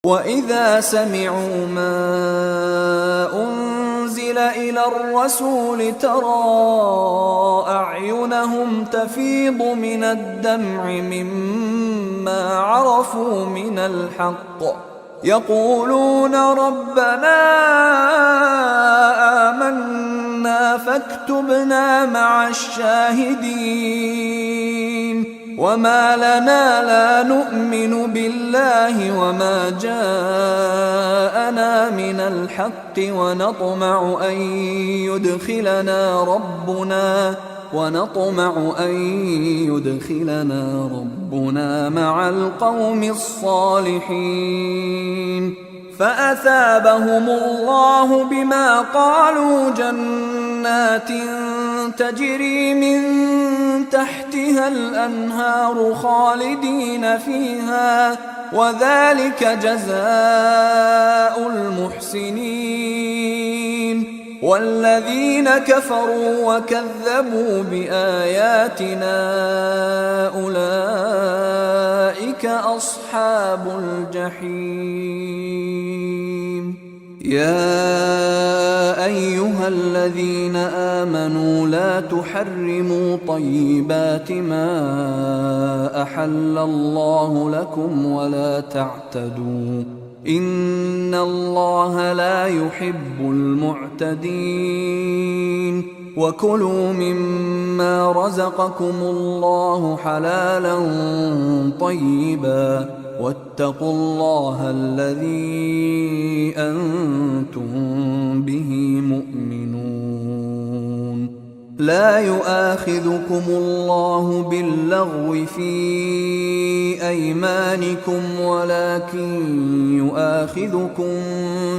وَإِذَا سَمِعُوا مَا أُنزِلَ إِلَى الرَّسُولِ تَرَىٰ أَعْيُنَهُمْ تَفِيضُ مِنَ الدَّمْعِ مِمَّا عَرَفُوا مِنَ الْحَقِّ يَقُولُونَ رَبَّنَا آمَنَّا فَاكْتُبْنَا مَعَ الشَّاهِدِينَ وَمَا لَنَا لَا نُؤْمِنُ بِاللَّهِ وَمَا جَاءَنَا مِنَ الْحَقِّ ونطمع أن يدخلنا ربنا مع القوم الصالحين فأثابهم الله بما قالوا جنات تجري من تحتها الأنهار خالدين فيها وذلك جزاء المحسنين والذين كفروا وكذبوا بآياتنا أولئك أصحاب الجحيم يا أيها الذين آمنوا لا تحرموا طيبات ما أحل الله لكم ولا تعتدوا إن الله لا يحب المعتدين وكلوا مما رزقكم الله حلالا طيبا واتقوا الله الذي أنتم به مؤمنون لا يؤاخذكم الله باللغو في أيمانكم ولكن يؤاخذكم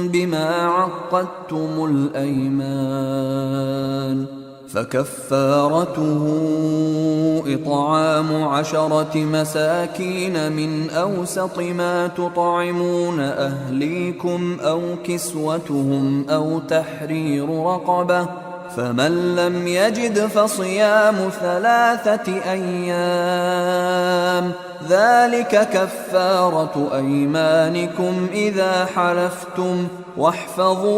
بما عقدتم الأيمان فكفارته إطعام 10 مساكين من أوسط ما تطعمون أهليكم أو كسوتهم أو تحرير رقبة فمن لم يجد فصيام 3 أيام ذلك كفارة أيمانكم إذا حلفتم واحفظوا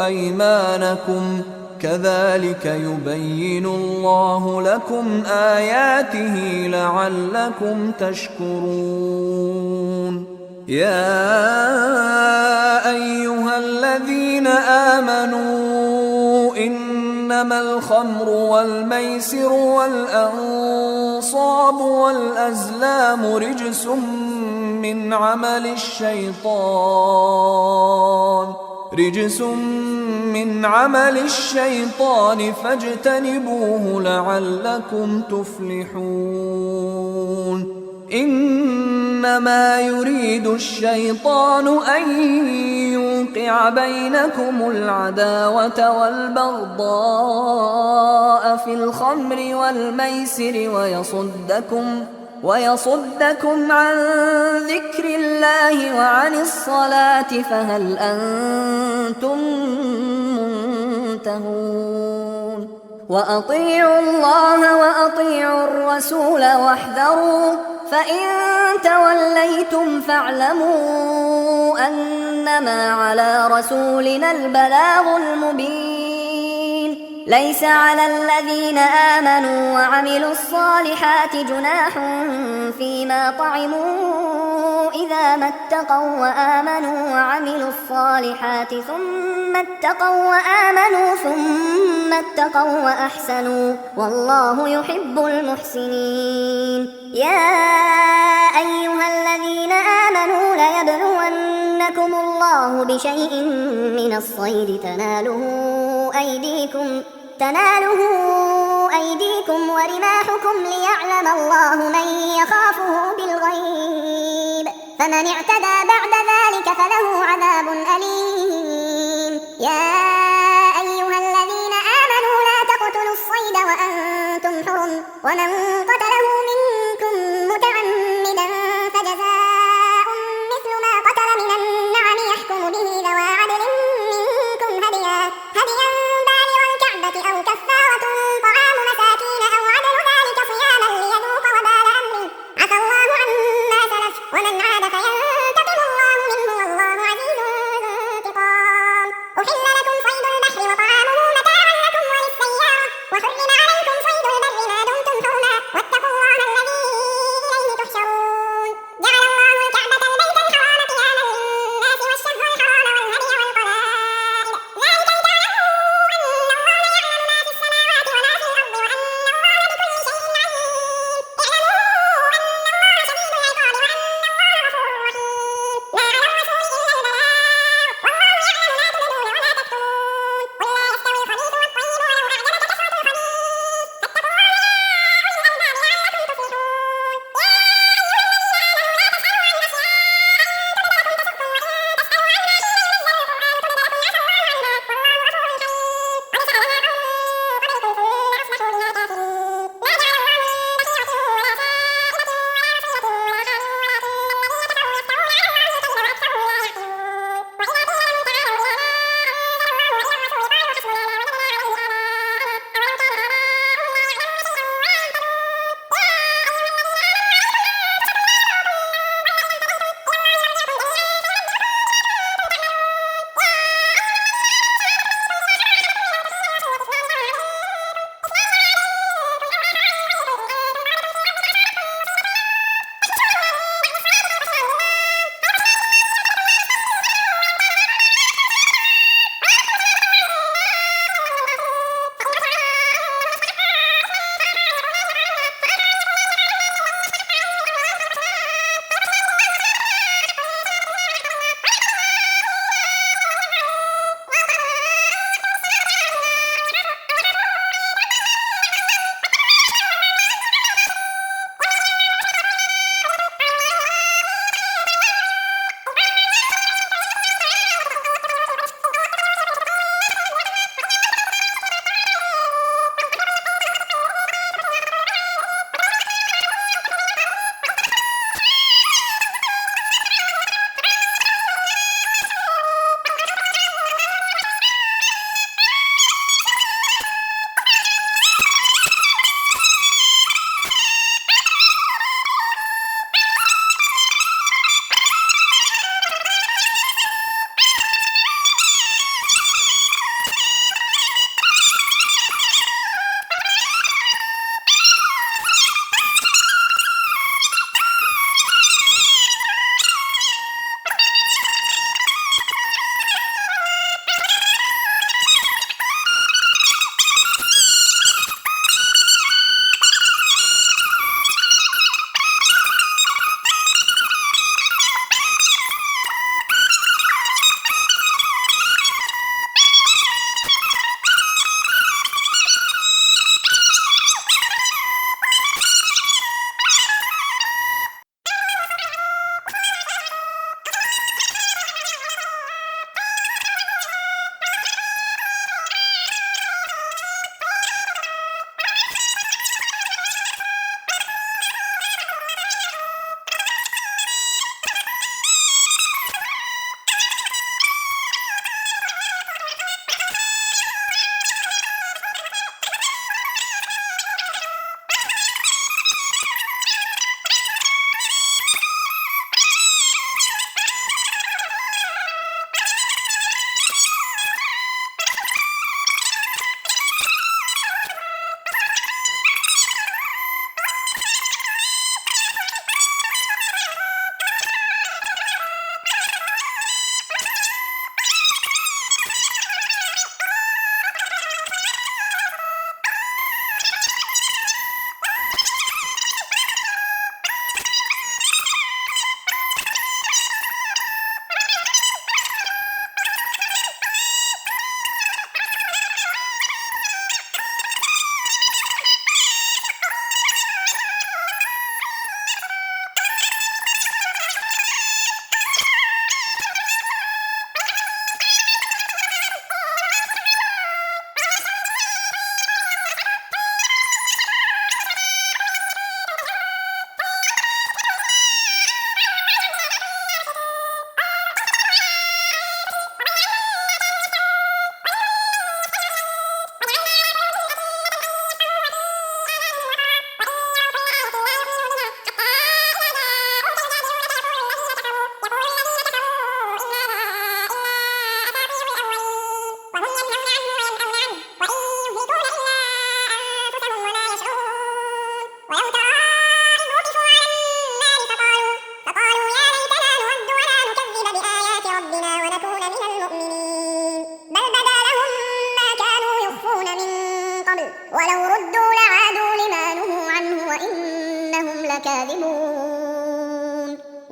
أيمانكم كذلك يبين الله لكم آياته لعلكم تشكرون يا أيها الذين آمنوا إنما الخمر والميسر والأنصاب والأزلام رجس من عمل الشيطان فاجتنبوه لعلكم تفلحون إنما يريد الشيطان أن يوقع بينكم العداوة والبغضاء في الخمر والميسر ويصدكم عن ذكر الله وعن الصلاة فهل أنتم منتهون وأطيعوا الله وأطيعوا الرسول واحذروا فإن توليتم فاعلموا أنما على رسولنا البلاغ المبين ليس على الذين آمنوا وعملوا الصالحات جناح فيما طعموا إذا ما اتقوا وآمنوا وعملوا الصالحات ثم اتقوا وأحسنوا والله يحب المحسنين يا أيها الذين آمنوا ليبلونكم الله بشيء من الصيد تناله أيديكم ورماحكم ليعلم الله من يخافه بالغيب فمن اعتدى بعد ذلك فله عذاب أليم يا أيها الذين آمنوا لا تقتلوا الصيد وأنتم حرم ومن قتله منكم متعمدا فجزاء مثل ما قتل من النعم يحكم به ذوى عدل منكم هديا بالغ الكعبة أو كفارة طعام مساكين أو عدل ذلك صياما ليذوق وبال أمره عفى الله عما سلف ومن عاد فينتقم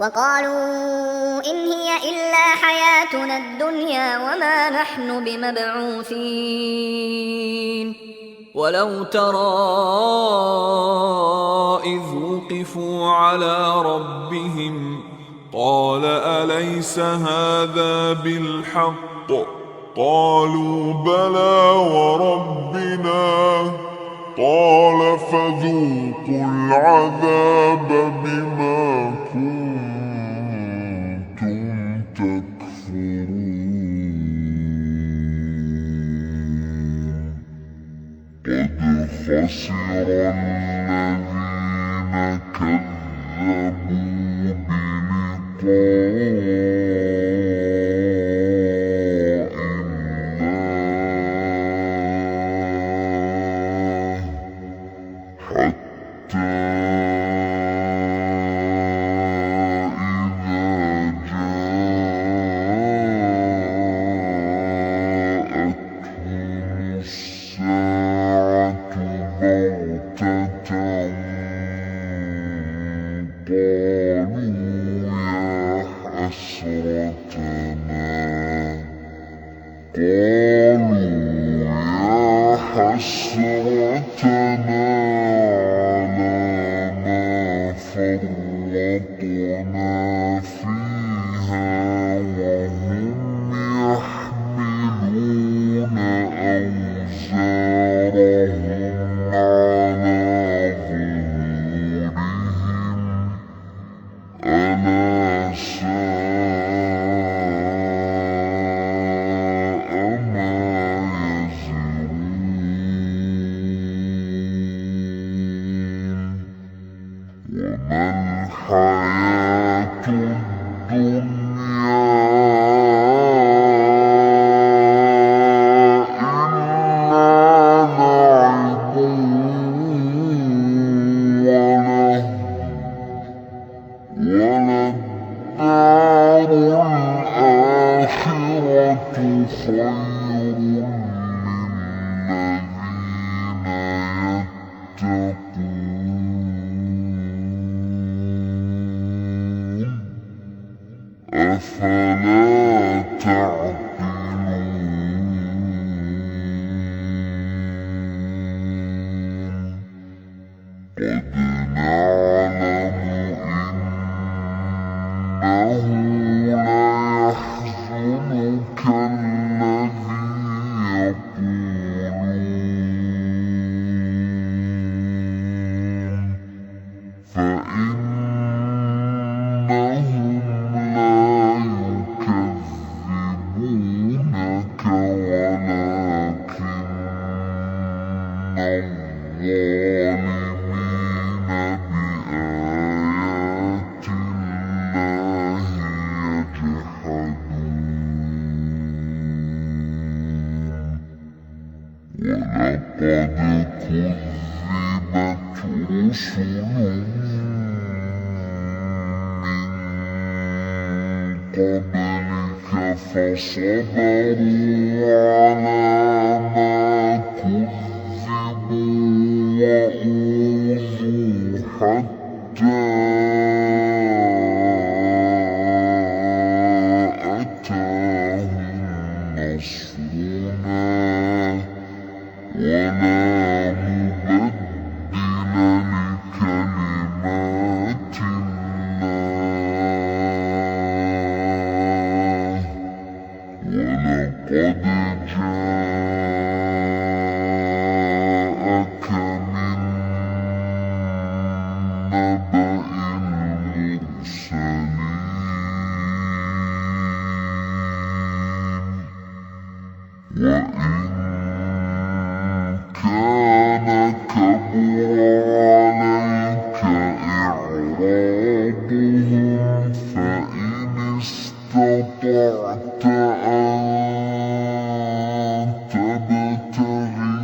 وقالوا إن هي إلا حياتنا الدنيا وما نحن بمبعوثين ولو ترى إذ وقفوا على ربهم قال أليس هذا بالحق قالوا بلى وربنا قال فذوقوا العذاب بما كنتم تكفرون قد خسر الذين كذبوا بلقاء الله حتى إذا جاءتهم الساعة بغتة قالوا يا حسرتنا على ما فرطنا فيها وهم يحملون أوزارهم على ظهورهم ألا ساء ما يزرون وما الحياة الدنيا إلا لعب وللدار الآخرة خير للذين يتقون أفلا تعقلون قد نعلم إنه ليحزنك الذي يقولون فإنهم لا يكذبونك ولكن الظالمين بآيات الله يجحدون ولقد كذبت رسل من قبلك فصبروا على ما كذبوا وأوذوا حتى أتاهم نصرنا ولا مبدل لكلمات الله ولقد جاءك من نبأ المرسلين وإن كان كبر عليك إعراضهم فإن استطعت أن تبتغي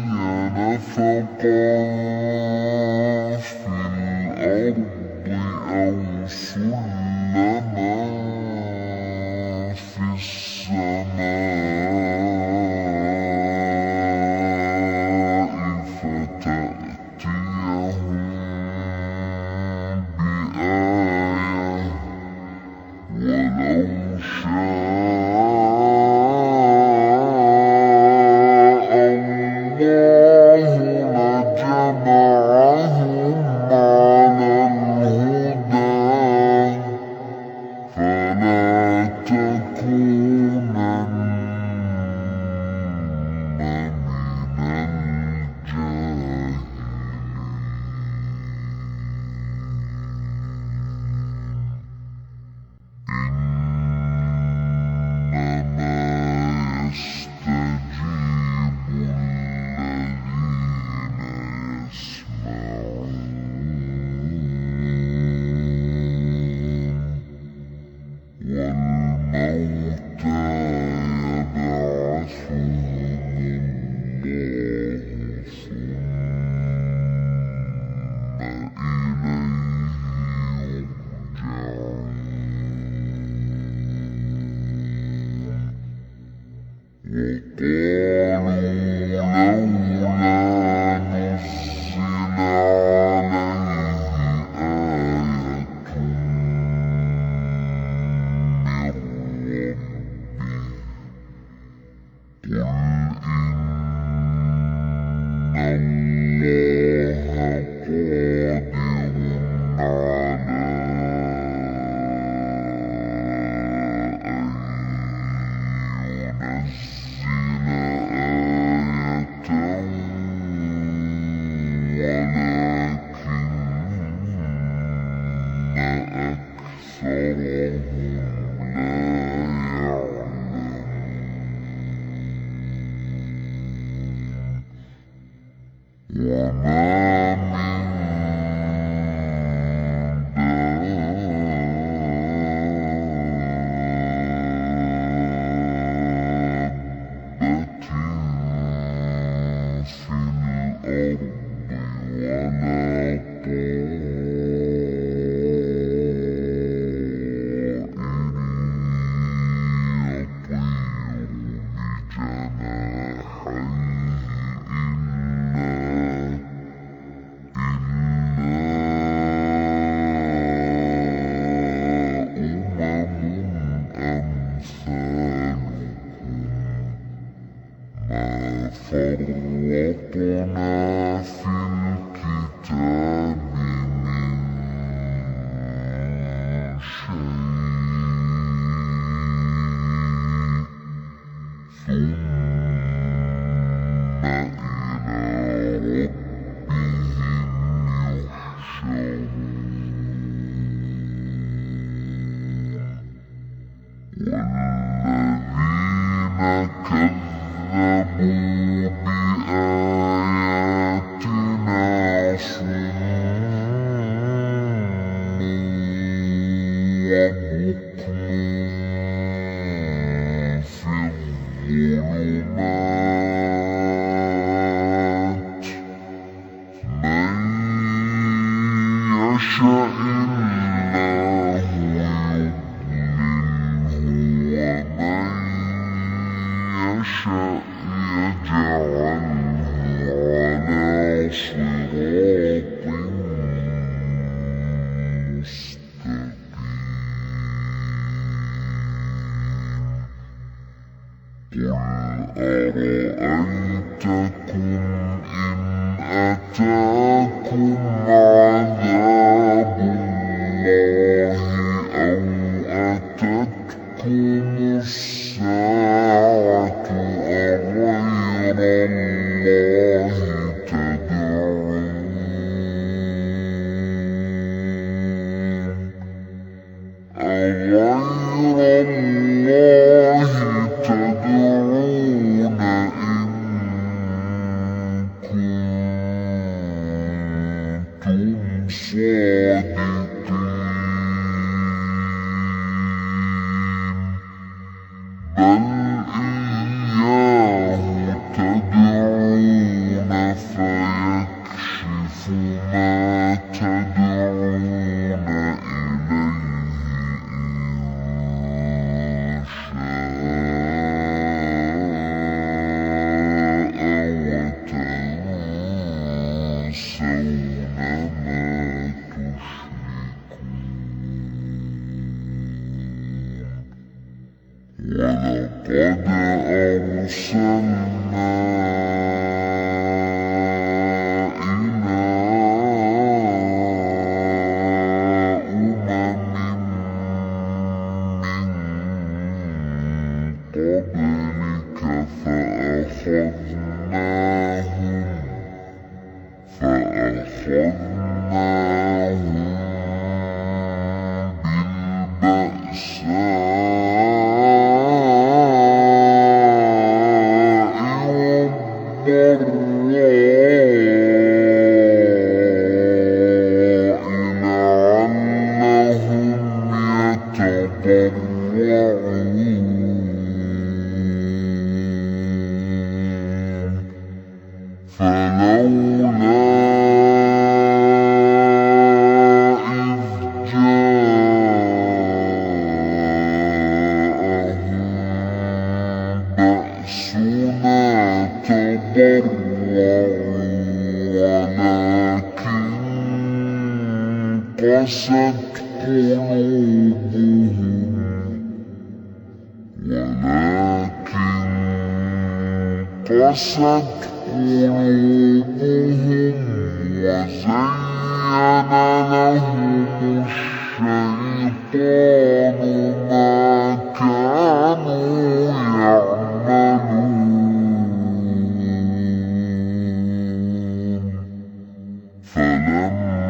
نفقا في الأرض أو سلما في السماء فتأتيهم بآية قد أرسلنا إلى قبلك فأخذناهم بالبأساء والضراء لعلهم يتضرعون فلولا إذ جاءهم بأسنا تضرعوا ولكن قست قلوبهم وزين لهم الشيطان ما كانوا يعملون فلما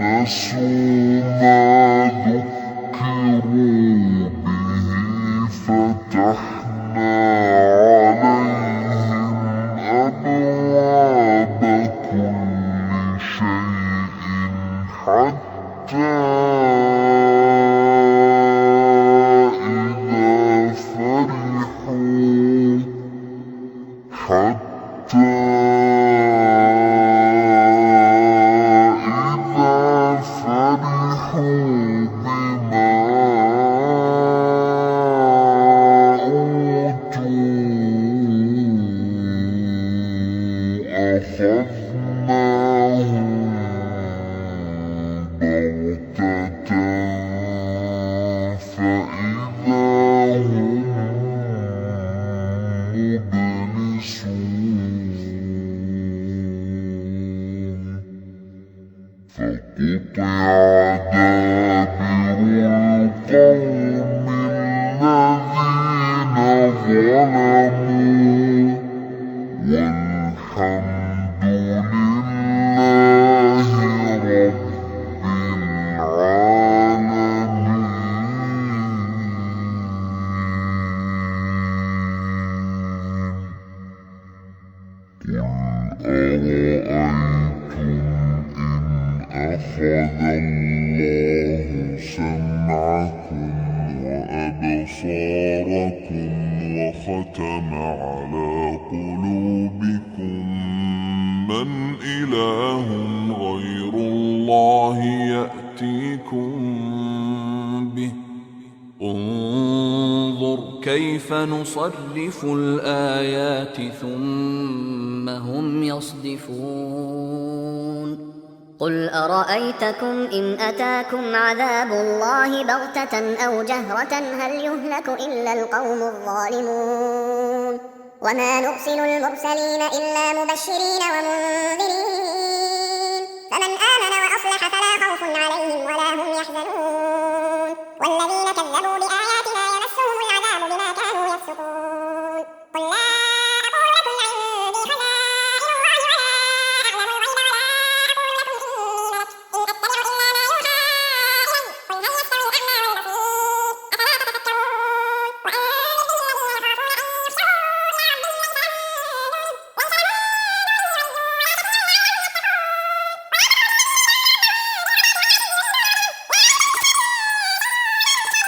نسوا ما ذكروا به فتحنا عليهم أبواب كل شيء حتى إذا فرحوا بما أخذناهم بغتة فإذا هم مبلسون فقطع دابر القوم الذين ظلموا والحمد لله رب العالمين قل أرأيتم إن أخذ الله سمعكم وأبصاركم وختم على قلوبكم من إله غير الله يأتيكم به انظر كيف نصرف الآيات ثم هم يصدفون قل أرأيتكم إن أتاكم عذاب الله بغتة أو جهرة هل يهلك إلا القوم الظالمون وما نرسل المرسلين إلا مبشرين ومنذرين فمن آمن وأصلح فلا خوف عليهم ولا هم يحزنون والذين كذبوا بآياتنا يمسهم العذاب بما كانوا يفسقون قل لا أقول لكم عندي خزائن الله ولا أعلم الغيب ولا أقول لكم إني ملك إن أتبع إلا ما يوحى إلي قل هل يستوي الأعمى والبصير أفلا تتذكرون وأنذر به الذين يخافون أن يحشروا إلى ربهم ليس لهم من دونه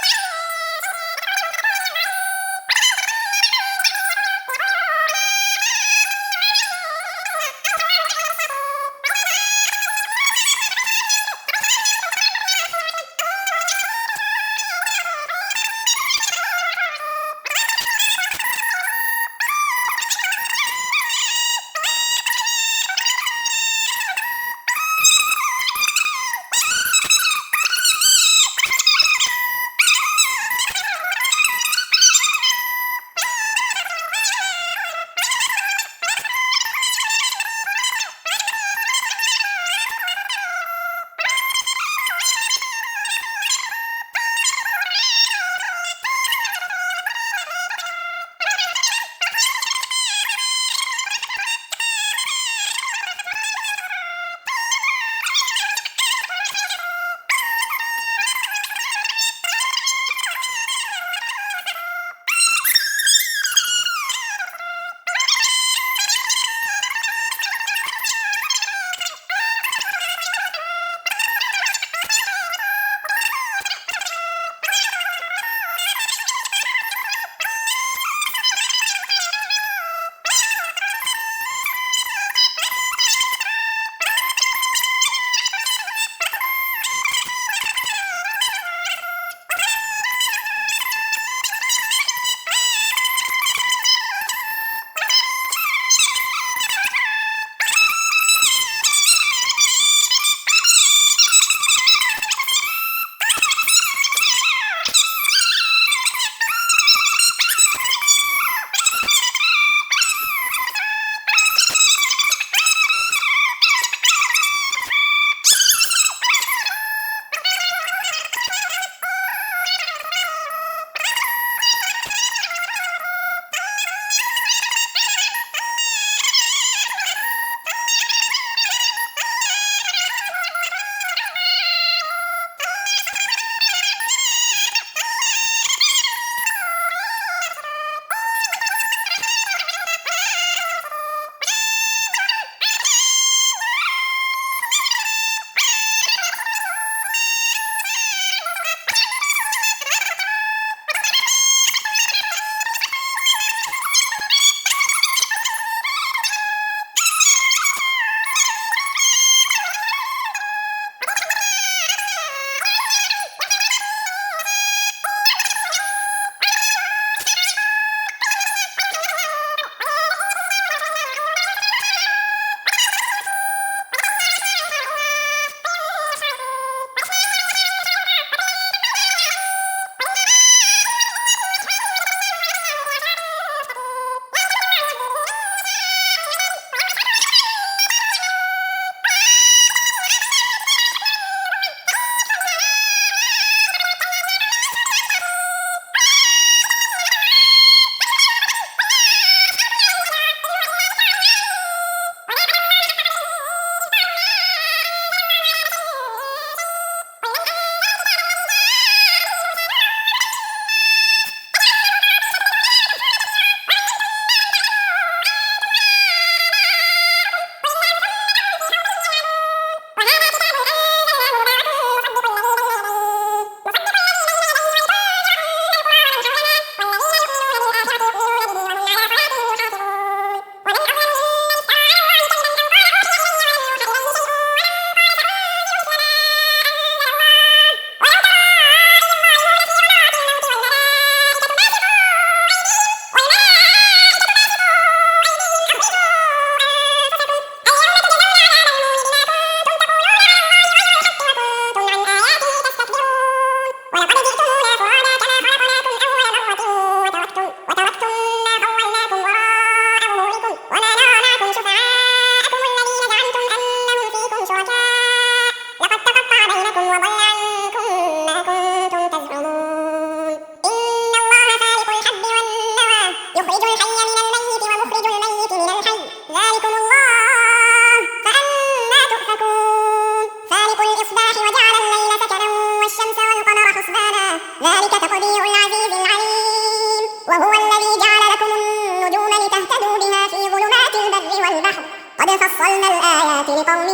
يخرج الحي من الميت ومخرج الميت من الحي ذلكم الله فأنا تؤفكون فالق الإصباح وجعل الليل سكنا والشمس والقمر حسبانا ذلك تقدير العزيز العليم وهو الذي جعل لكم النجوم لتهتدوا بها في ظلمات البر والبحر قد فصلنا الآيات لقوم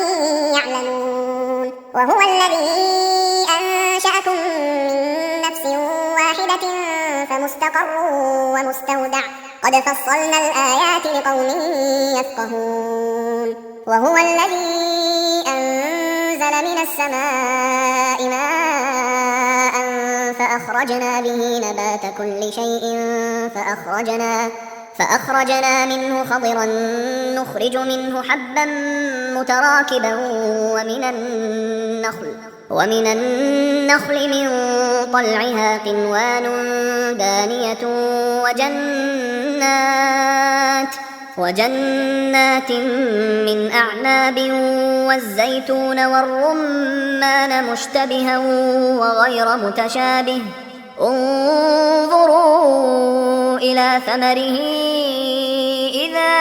يعلمون وهو الذي أنشأكم من نفس واحدة فمستقر ومستودع قد فصلنا الآيات لقوم يفقهون وهو الذي أنزل من السماء ماء فأخرجنا به نبات كل شيء فأخرجنا منه خضرا نخرج منه حبا متراكبا ومن النخل من طلعها قنوان دانية وجنات من أعناب والزيتون والرمان مشتبها وغير متشابه انظروا إلى ثمره إذا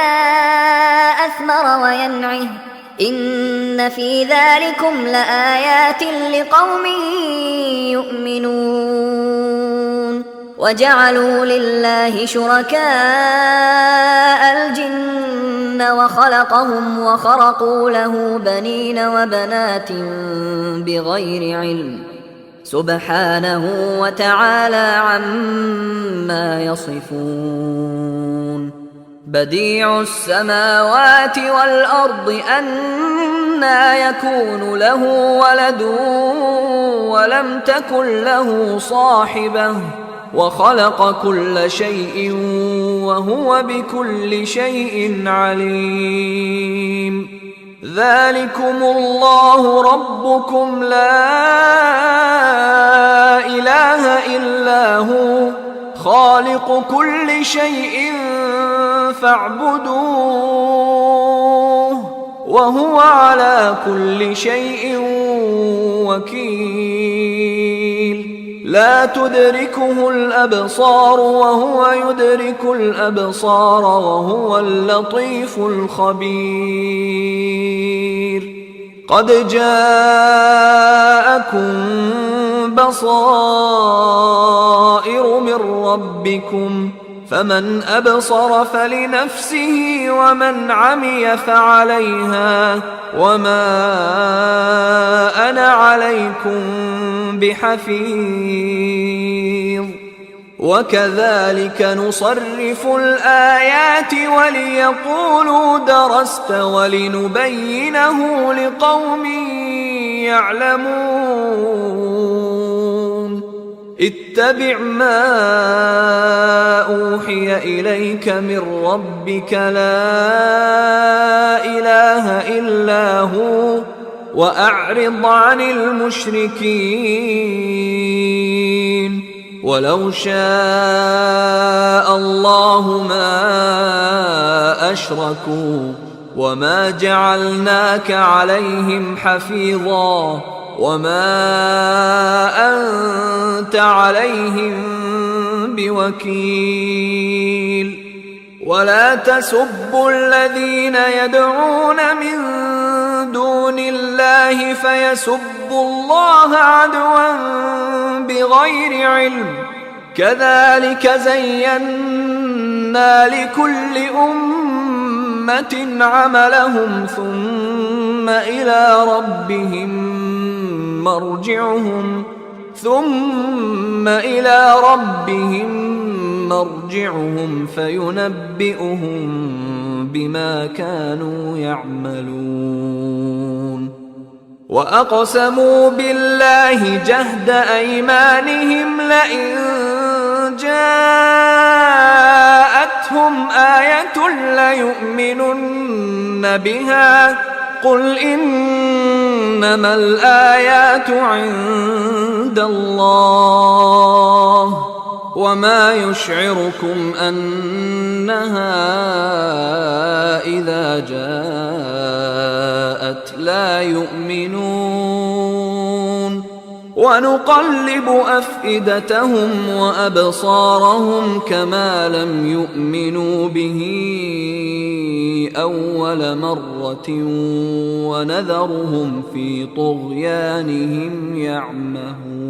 أثمر وينعه إن في ذلكم لآيات لقوم يؤمنون وجعلوا لله شركاء الجن وخلقهم وخرقوا له بنين وبنات بغير علم سبحانه وتعالى عما يصفون بديع السماوات والأرض أنى يكون له ولد ولم تكن له صاحبة وخلق كل شيء وهو بكل شيء عليم ذلكم الله ربكم لا إله إلا هو خالق كل شيء فاعبدوه وهو على كل شيء وكيل لا تدركه الأبصار وهو يدرك الأبصار وهو اللطيف الخبير قد جاءكم بصائر من ربكم فمن أبصر فلنفسه ومن عمي فعليها وما أنا عليكم بحفيظ وكذلك نصرف الآيات وليقولوا درست ولنبينه لقوم يعلمون اتبع ما أوحي إليك من ربك لا إله إلا هو وأعرض عن المشركين ولو شاء الله ما أشركوا وما جعلناك عليهم حفيظا وما أنت عليهم بوكيل ولا تسبوا الذين يدعون من دون الله فيسبوا الله عدوا بغير علم كذلك زينا لكل أمة عملهم ثم إلى ربهم مرجعهم فينبئهم بما كانوا يعملون وأقسموا بالله جهد أيمانهم لئن جاءتهم آية ليؤمنن بها قل إنما الآيات عند الله وما يشعركم أنها إذا جاءت لا يؤمنون ونقلب أفئدتهم وأبصارهم كما لم يؤمنوا به أول مرة ونذرهم في طغيانهم يعمهون.